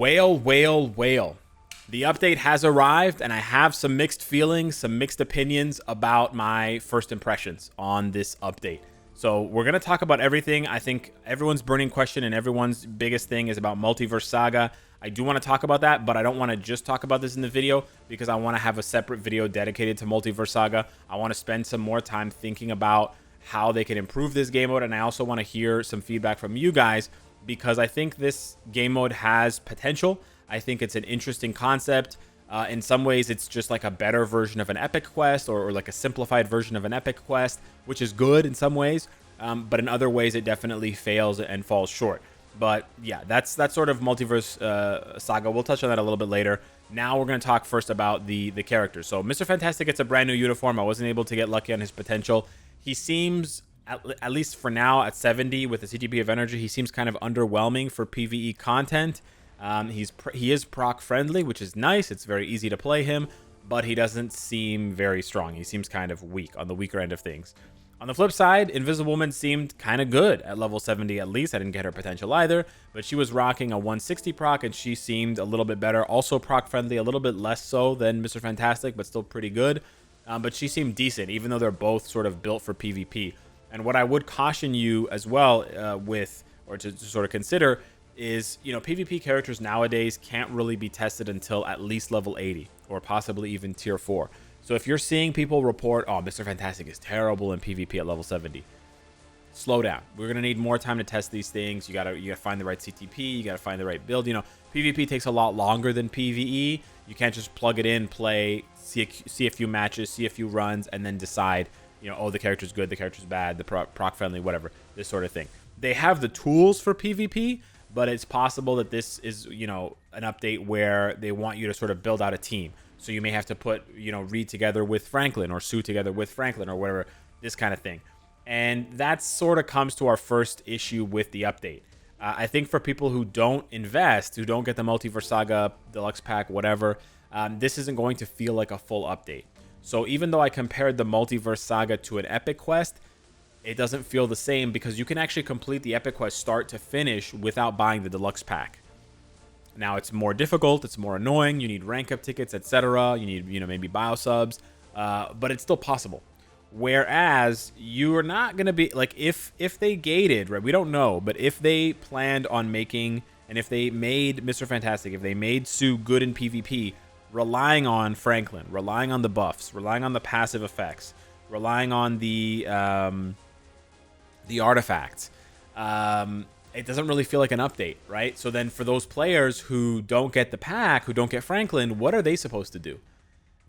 Whale, whale, whale. The update has arrived, and I have some mixed feelings, some mixed opinions about my first impressions on this update. So we're going to talk about everything. I think everyone's burning question and everyone's biggest thing is about Multiverse Saga. I do want to talk about that, but I don't want to just talk about this in the video because I want to have a separate video dedicated to Multiverse Saga. I want to spend some more time thinking about how they can improve this game mode, and I also want to hear some feedback from you guys because I think this game mode has potential. I think it's an interesting concept. In some ways, it's just like a better version of an epic quest or like a simplified version of an epic quest, which is good in some ways. But in other ways, it definitely fails and falls short. But yeah, that's sort of Multiverse Saga. We'll touch on that a little bit later. Now we're going to talk first about the characters. So Mr. Fantastic gets a brand new uniform. I wasn't able to get lucky on his potential. He seems, at least for now, at 70 with the CTP of energy, he seems kind of underwhelming for PvE content. He is proc friendly, which is nice. It's very easy to play him, but he doesn't seem very strong. He seems kind of weak, on the weaker end of things. On the flip side, Invisible Woman seemed kind of good at level 70 at least. I didn't get her potential either, but she was rocking a 160 proc, and she seemed a little bit better. Also proc friendly, a little bit less so than Mr. Fantastic, but still pretty good. But she seemed decent, even though they're both sort of built for PvP. And what I would caution you as well to sort of consider is, PvP characters nowadays can't really be tested until at least level 80 or possibly even tier 4. So if you're seeing people report, oh, Mr. Fantastic is terrible in PvP at level 70, slow down. We're going to need more time to test these things. You gotta find the right CTP. You got to find the right build. PvP takes a lot longer than PvE. You can't just plug it in, play, see a few matches, see a few runs, and then decide, oh, the character's good, the character's bad, the proc friendly, whatever, this sort of thing. They have the tools for PvP, but it's possible that this is, an update where they want you to sort of build out a team. So you may have to put, Reed together with Franklin or Sue together with Franklin or whatever, this kind of thing. And that sort of comes to our first issue with the update. I think for people who don't invest, who don't get the Multiverse Saga Deluxe Pack, whatever, this isn't going to feel like a full update. So even though I compared the Multiverse Saga to an epic quest, it doesn't feel the same because you can actually complete the epic quest start to finish without buying the Deluxe Pack. Now, it's more difficult, it's more annoying, you need rank up tickets, etc. You need, maybe bio subs, but it's still possible. Whereas you're not going to be, like, if they gated, right, we don't know, but if they planned on making, and if they made Mr. Fantastic, if they made Sue good in PvP, relying on Franklin, relying on the buffs, relying on the passive effects, relying on the artifacts, it doesn't really feel like an update, right? So then for those players who don't get the pack, who don't get Franklin, what are they supposed to do?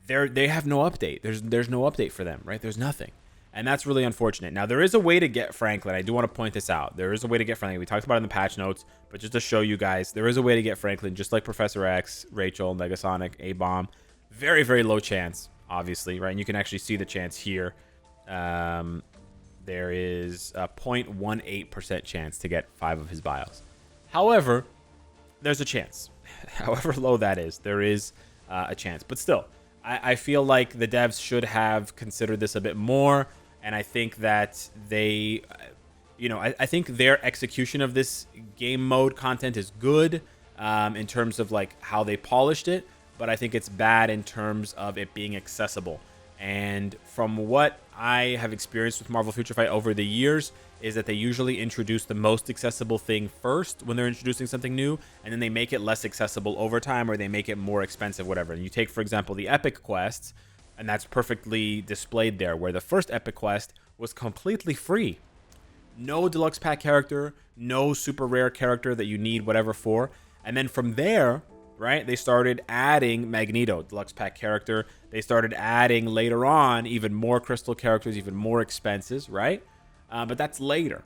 They have no update. There's no update for them, right? There's nothing. And that's really unfortunate. Now, there is a way to get Franklin. I do want to point this out. There is a way to get Franklin. We talked about it in the patch notes, but just to show you guys, there is a way to get Franklin, just like Professor X, Rachel, Negasonic, A-Bomb. Very, very low chance, obviously, right? And you can actually see the chance here. There is a 0.18% chance to get 5 of his bios. However, there's a chance. However low that is, there is a chance. But still, I feel like the devs should have considered this a bit more. And I think that they, I think their execution of this game mode content is good in terms of like how they polished it. But I think it's bad in terms of it being accessible. And from what I have experienced with Marvel Future Fight over the years is that they usually introduce the most accessible thing first when they're introducing something new, and then they make it less accessible over time or they make it more expensive, whatever. And you take, for example, the epic quests, and that's perfectly displayed there, where the first epic quest was completely free. No deluxe pack character, no super rare character that you need whatever for. And then from there, right, they started adding Magneto, deluxe pack character. They started adding later on even more crystal characters, even more expenses, right? But that's later,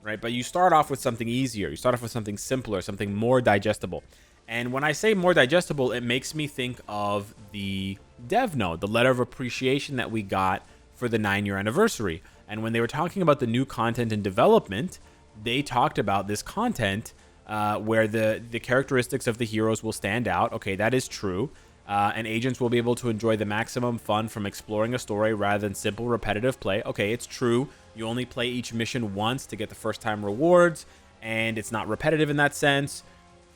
right? But you start off with something easier. You start off with something simpler, something more digestible. And when I say more digestible, it makes me think of the dev note, the letter of appreciation that we got for the 9-year anniversary. And when they were talking about the new content in development, they talked about this content where the characteristics of the heroes will stand out. Okay, that is true. And agents will be able to enjoy the maximum fun from exploring a story rather than simple repetitive play. Okay, it's true. You only play each mission once to get the first time rewards, and it's not repetitive in that sense.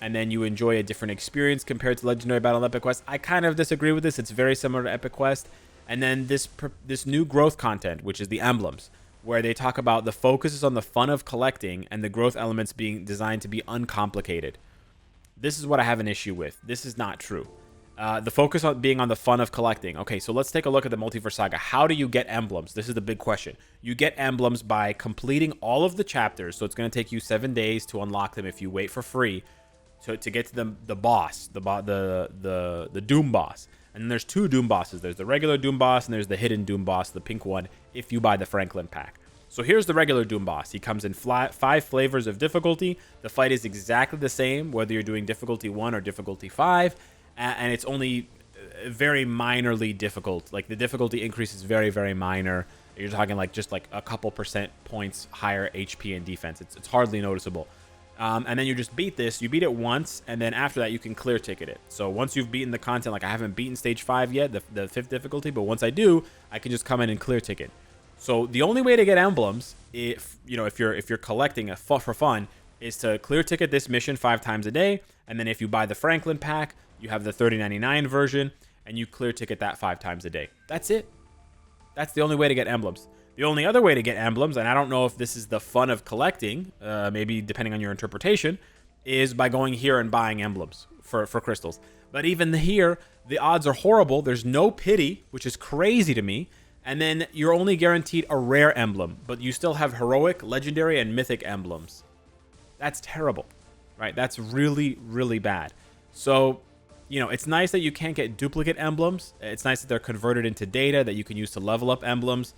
and then you enjoy a different experience compared to Legendary Battle and Epic Quest. I kind of disagree with this. It's very similar to Epic Quest. And then this new growth content, which is the emblems, where they talk about the focus is on the fun of collecting and the growth elements being designed to be uncomplicated. This is what I have an issue with. This is not true. The focus on being on the fun of collecting. Okay, so let's take a look at the Multiverse Saga. How do you get emblems? This is the big question. You get emblems by completing all of the chapters. So it's going to take you 7 days to unlock them if you wait for free to get to the boss, the Doom boss. And then there's 2 Doom bosses. There's the regular Doom boss and there's the hidden Doom boss, the pink one, if you buy the Franklin pack. So here's the regular Doom boss. He comes in 5 flavors of difficulty. The fight is exactly the same, whether you're doing difficulty 1 or difficulty 5. And it's only very minorly difficult. Like the difficulty increase is very, very minor. You're talking like just like a couple percent points higher HP and defense. It's hardly noticeable. And then you just beat this. You beat it once, and then after that, you can clear ticket it. So once you've beaten the content, like I haven't beaten stage 5 yet, the 5th difficulty, but once I do, I can just come in and clear ticket. So the only way to get emblems, if you're collecting for fun, is to clear ticket this mission 5 times a day, and then if you buy the Franklin pack, you have the $30.99 version, and you clear ticket that 5 times a day. That's it. That's the only way to get emblems. The only other way to get emblems, and I don't know if this is the fun of collecting, maybe depending on your interpretation, is by going here and buying emblems for crystals. But even here, the odds are horrible. There's no pity, which is crazy to me. And then you're only guaranteed a rare emblem, but you still have heroic, legendary, and mythic emblems. That's terrible, right? That's really, really bad. So, it's nice that you can't get duplicate emblems. It's nice that they're converted into data that you can use to level up emblems.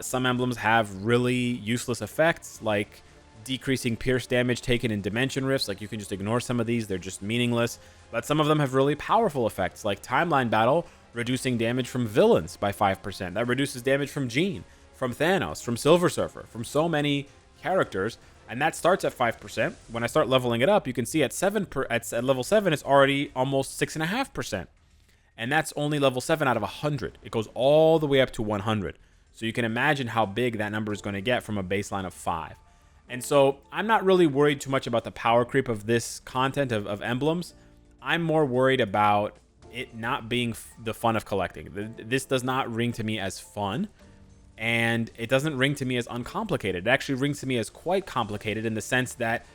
Some emblems have really useless effects, like decreasing pierce damage taken in dimension rifts. Like you can just ignore some of these. They're just meaningless. But some of them have really powerful effects, like Timeline Battle, reducing damage from villains by 5%. That reduces damage from Jean, from Thanos, from Silver Surfer, from so many characters. And that starts at 5%. When I start leveling it up, you can see at level 7, it's already almost 6.5%. And that's only level 7 out of 100. It goes all the way up to 100. So you can imagine how big that number is going to get from a baseline of 5. And so I'm not really worried too much about the power creep of this content of emblems. I'm more worried about it not being the fun of collecting. This does not ring to me as fun. And it doesn't ring to me as uncomplicated. It actually rings to me as quite complicated in the sense that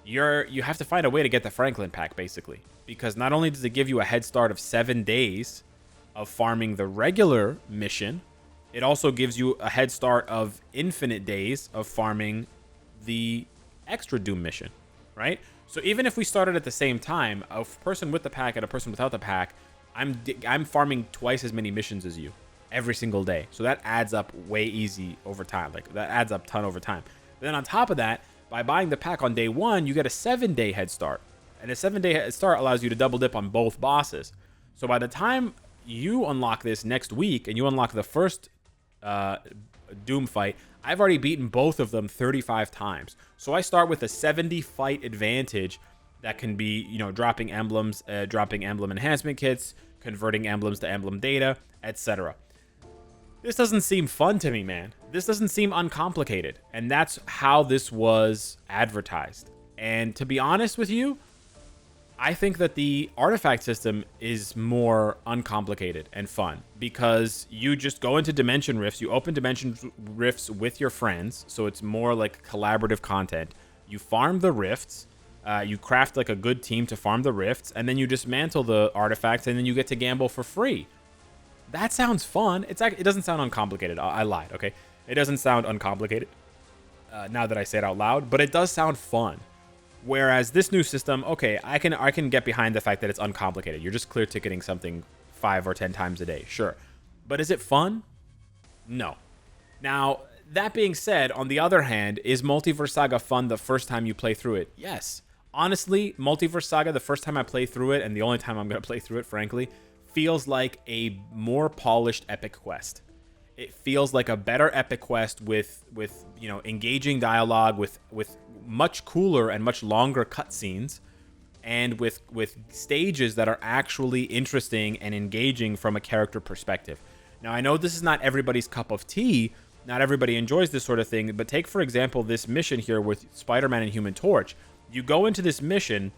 you have to find a way to get the Franklin pack, basically. Because not only does it give you a head start of 7 days of farming the regular mission, it also gives you a head start of infinite days of farming the extra Doom mission, right? So even if we started at the same time, a person with the pack and a person without the pack, I'm farming twice as many missions as you every single day. So that adds up way easy over time. Like that adds up ton over time. But then on top of that, by buying the pack on day 1, you get a 7-day head start. And a 7-day head start allows you to double dip on both bosses. So by the time you unlock this next week and you unlock the first Doom fight, I've already beaten both of them 35 times. So I start with a 70 fight advantage that can be, dropping emblems, dropping emblem enhancement kits, converting emblems to emblem data, etc. This doesn't seem fun to me, man. This doesn't seem uncomplicated. And that's how this was advertised. And to be honest with you, I think that the artifact system is more uncomplicated and fun because you just go into dimension rifts, you open dimension rifts with your friends, so it's more like collaborative content. You farm the rifts, you craft like a good team to farm the rifts, and then you dismantle the artifacts, and then you get to gamble for free. That sounds fun. It doesn't sound uncomplicated. I lied, okay? It doesn't sound uncomplicated now that I say it out loud, but it does sound fun. Whereas this new system, okay, I can get behind the fact that it's uncomplicated. You're just clear ticketing something 5 or 10 times a day, sure. But is it fun? No. Now, that being said, on the other hand, is Multiverse Saga fun the first time you play through it? Yes. Honestly, Multiverse Saga, the first time I play through it, and the only time I'm going to play through it, frankly, feels like a more polished Epic Quest. It feels like a better Epic Quest with engaging dialogue, with much cooler and much longer cutscenes, and with stages that are actually interesting and engaging from a character perspective. Now, I know this is not everybody's cup of tea. Not everybody enjoys this sort of thing, but take, for example, this mission here with Spider-Man and Human Torch. You go into this mission,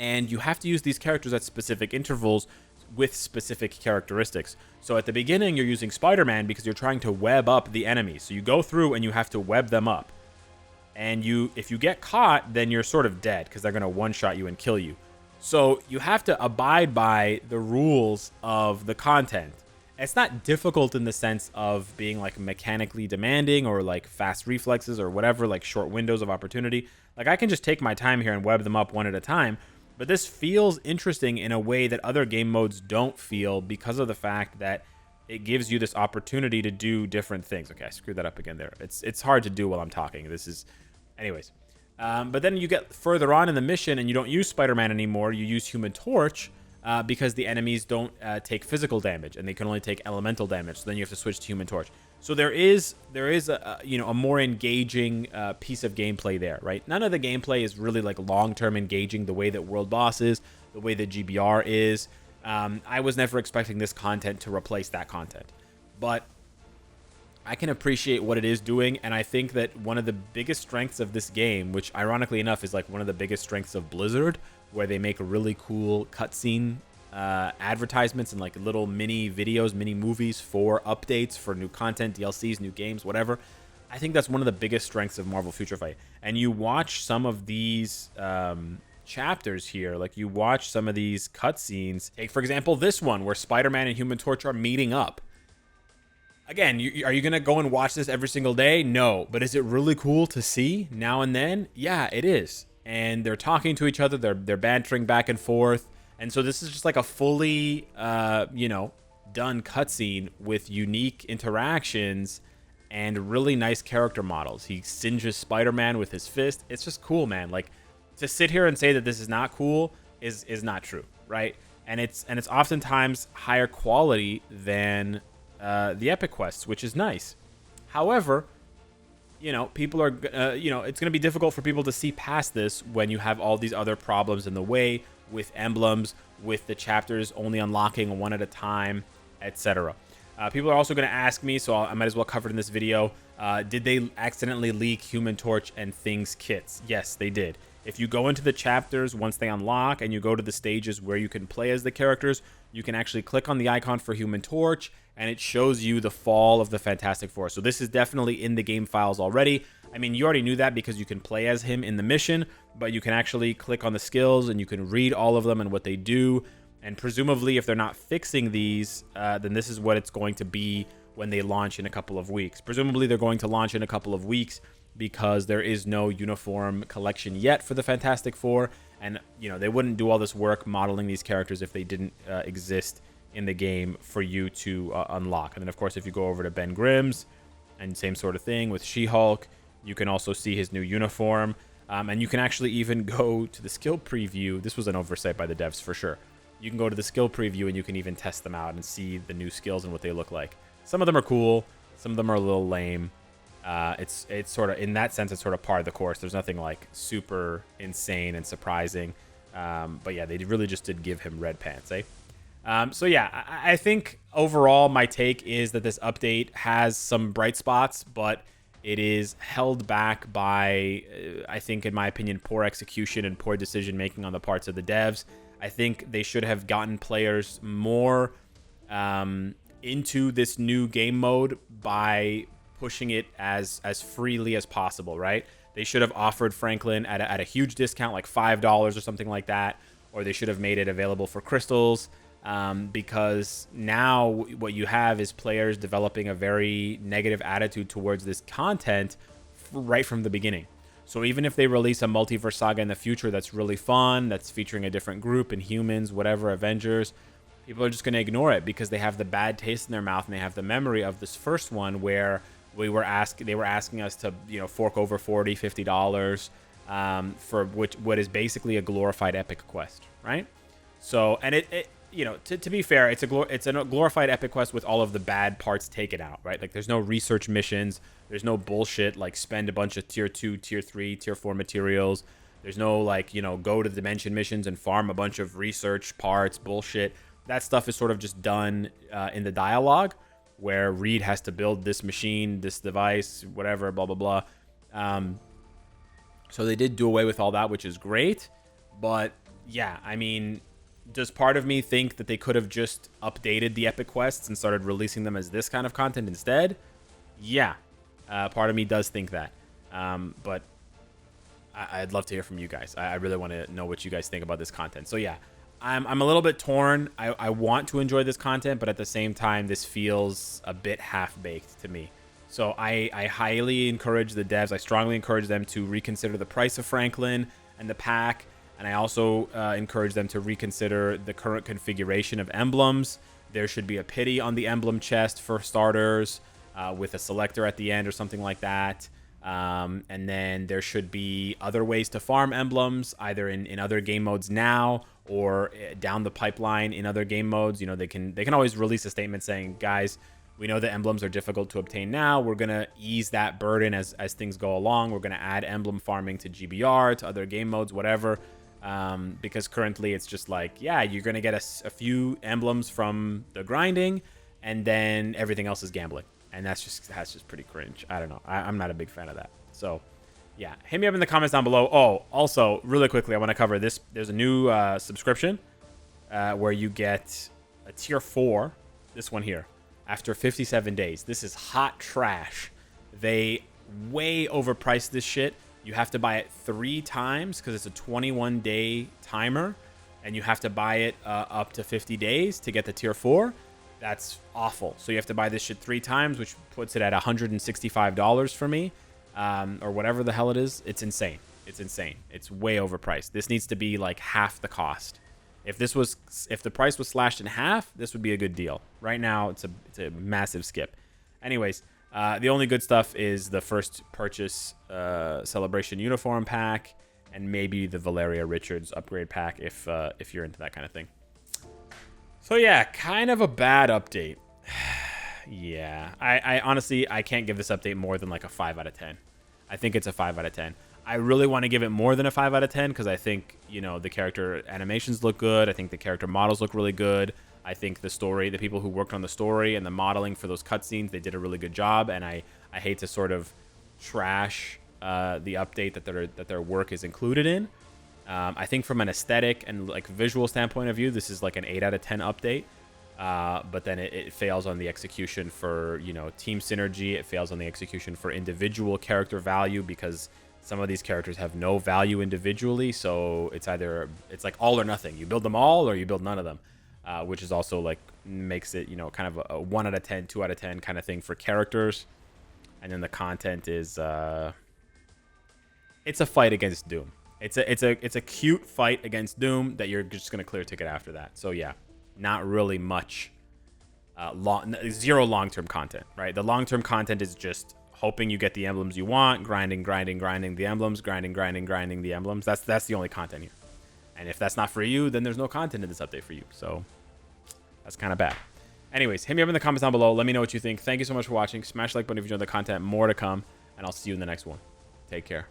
and you have to use these characters at specific intervals with specific characteristics. So at the beginning, you're using Spider-Man because you're trying to web up the enemies. So you go through and you have to web them up. And if you get caught, then you're sort of dead because they're going to one-shot you and kill you. So you have to abide by the rules of the content. It's not difficult in the sense of being like mechanically demanding or like fast reflexes or whatever, like short windows of opportunity. Like I can just take my time here and web them up one at a time. But this feels interesting in a way that other game modes don't feel because of the fact that it gives you this opportunity to do different things. Okay, I screwed that up again there. It's hard to do while I'm talking. Anyways. But then you get further on in the mission and you don't use Spider-Man anymore. You use Human Torch because the enemies don't take physical damage and they can only take elemental damage. So then you have to switch to Human Torch. So there is a more engaging piece of gameplay there, right? None of the gameplay is really like long-term engaging the way that World Boss is, the way that GBR is. I was never expecting this content to replace that content, but I can appreciate what it is doing, and I think that one of the biggest strengths of this game, which ironically enough is like one of the biggest strengths of Blizzard, where they make really cool cutscene advertisements and like little mini videos, mini movies for updates, for new content, DLCs, new games, whatever. I think that's one of the biggest strengths of Marvel Future Fight. And you watch some of these chapters here, like you watch some of these cutscenes. Take, for example, this one where Spider-Man and Human Torch are meeting up. Again, are you going to go and watch this every single day? No. But is it really cool to see now and then? Yeah, it is. And they're talking to each other. They're bantering back and forth. And so this is just like a fully, done cutscene with unique interactions and really nice character models. He singes Spider-Man with his fist. It's just cool, man. Like, to sit here and say that this is not cool is not true, right? And it's oftentimes higher quality than the Epic Quests, which is nice. However, people are, it's going to be difficult for people to see past this when you have all these other problems in the way with emblems, with the chapters only unlocking one at a time, etc. People are also going to ask me, so I might as well cover it in this video, did they accidentally leak Human Torch and Things kits? Yes, they did. If you go into the chapters once they unlock and you go to the stages where you can play as the characters, you can actually click on the icon for Human Torch and it shows you the fall of the Fantastic Four. So this is definitely in the game files already. I mean, you already knew that because you can play as him in the mission, but you can actually click on the skills and you can read all of them and what they do. And presumably, if they're not fixing these, then this is what it's going to be when they launch in a couple of weeks. Presumably, they're going to launch in a couple of weeks because there is no uniform collection yet for the Fantastic Four. And, they wouldn't do all this work modeling these characters if they didn't exist in the game for you to unlock. And then, of course, if you go over to Ben Grimm's, and same sort of thing with She-Hulk, you can also see his new uniform. And you can actually even go to the skill preview. This was an oversight by the devs for sure. You can go to the skill preview and you can even test them out and see the new skills and what they look like. Some of them are cool. Some of them are a little lame. It's sort of, in that sense, it's sort of par of the course. There's nothing like super insane and surprising. But yeah, they really just did give him red pants, eh? So yeah, I think overall my take is that this update has some bright spots, but it is held back by, I think, in my opinion, poor execution and poor decision making on the parts of the devs. I think they should have gotten players more into this new game mode by pushing it as freely as possible, right? They should have offered Franklin at a huge discount, like $5 or something like that, or they should have made it available for crystals, because now what you have is players developing a very negative attitude towards this content right from the beginning. So even if they release a multiverse saga in the future that's really fun, that's featuring a different group, Inhumans, whatever, Avengers, people are just going to ignore it because they have the bad taste in their mouth and they have the memory of this first one where they were asking us to fork over $40-50 for what is basically a glorified epic quest, right? So, and to be fair, it's a glorified epic quest with all of the bad parts taken out, right? Like there's no research missions, there's no bullshit like spend a bunch of tier 2, tier 3, tier 4 materials. There's no go to the dimension missions and farm a bunch of research parts bullshit. That stuff is sort of just done in the dialogue, where Reed has to build this machine, this device, whatever, blah, blah, blah. So they did do away with all that, which is great. But, yeah, I mean, does part of me think that they could have just updated the epic quests and started releasing them as this kind of content instead? Yeah, part of me does think that. But I'd love to hear from you guys. I really want to know what you guys think about this content. So yeah, I'm a little bit torn. I want to enjoy this content, but at the same time, this feels a bit half-baked to me. So I highly encourage the devs. I strongly encourage them to reconsider the price of Franklin and the pack. And I also encourage them to reconsider the current configuration of emblems. There should be a pity on the emblem chest for starters, with a selector at the end or something like that. And then there should be other ways to farm emblems, either in other game modes now or down the pipeline in other game modes. You know, they can always release a statement saying, guys, we know that emblems are difficult to obtain now. We're going to ease that burden as things go along. We're going to add emblem farming to GBR, to other game modes, whatever. Because currently it's just like, yeah, you're going to get a few emblems from the grinding, and then everything else is gambling. And that's just pretty cringe. I don't know. I'm not a big fan of that. So, yeah. Hit me up in the comments down below. Oh, also, really quickly, I want to cover this. There's a new subscription where you get a tier 4, this one here, after 57 days. This is hot trash. They way overpriced this shit. You have to buy it 3 times because it's a 21-day timer, and you have to buy it up to 50 days to get the tier 4. That's awful. So you have to buy this shit 3 times, which puts it at $165 for me, or whatever the hell it is. It's insane. It's insane. It's way overpriced. This needs to be like half the cost. If the price was slashed in half, this would be a good deal. Right now, it's a massive skip. Anyways, the only good stuff is the first purchase celebration uniform pack, and maybe the Valeria Richards upgrade pack if you're into that kind of thing. So yeah, kind of a bad update. Yeah, I honestly, I can't give this update more than like a 5 out of 10. I think it's a 5 out of 10. I really want to give it more than a 5 out of 10 because I think, you know, the character animations look good. I think the character models look really good. I think the story, the people who worked on the story and the modeling for those cutscenes, they did a really good job. And I hate to sort of trash the update that their work is included in. I think from an aesthetic and like visual standpoint of view, this is like an 8 out of 10 update. But then it fails on the execution for, you know, team synergy. It fails on the execution for individual character value because some of these characters have no value individually. So it's like all or nothing. You build them all or you build none of them, which is also like makes it, you know, kind of a 1 out of 10, 2 out of 10 kind of thing for characters. And then the content is it's a fight against Doom. It's a cute fight against Doom that you're just gonna clear a ticket after that. So yeah, not really much zero long-term content, right? The long-term content is just hoping you get the emblems you want, grinding the emblems, grinding the emblems. That's the only content here. And if that's not for you, then there's no content in this update for you. So that's kind of bad. Anyways, hit me up in the comments down below. Let me know what you think. Thank you so much for watching. Smash the like button if you enjoyed the content. More to come, and I'll see you in the next one. Take care.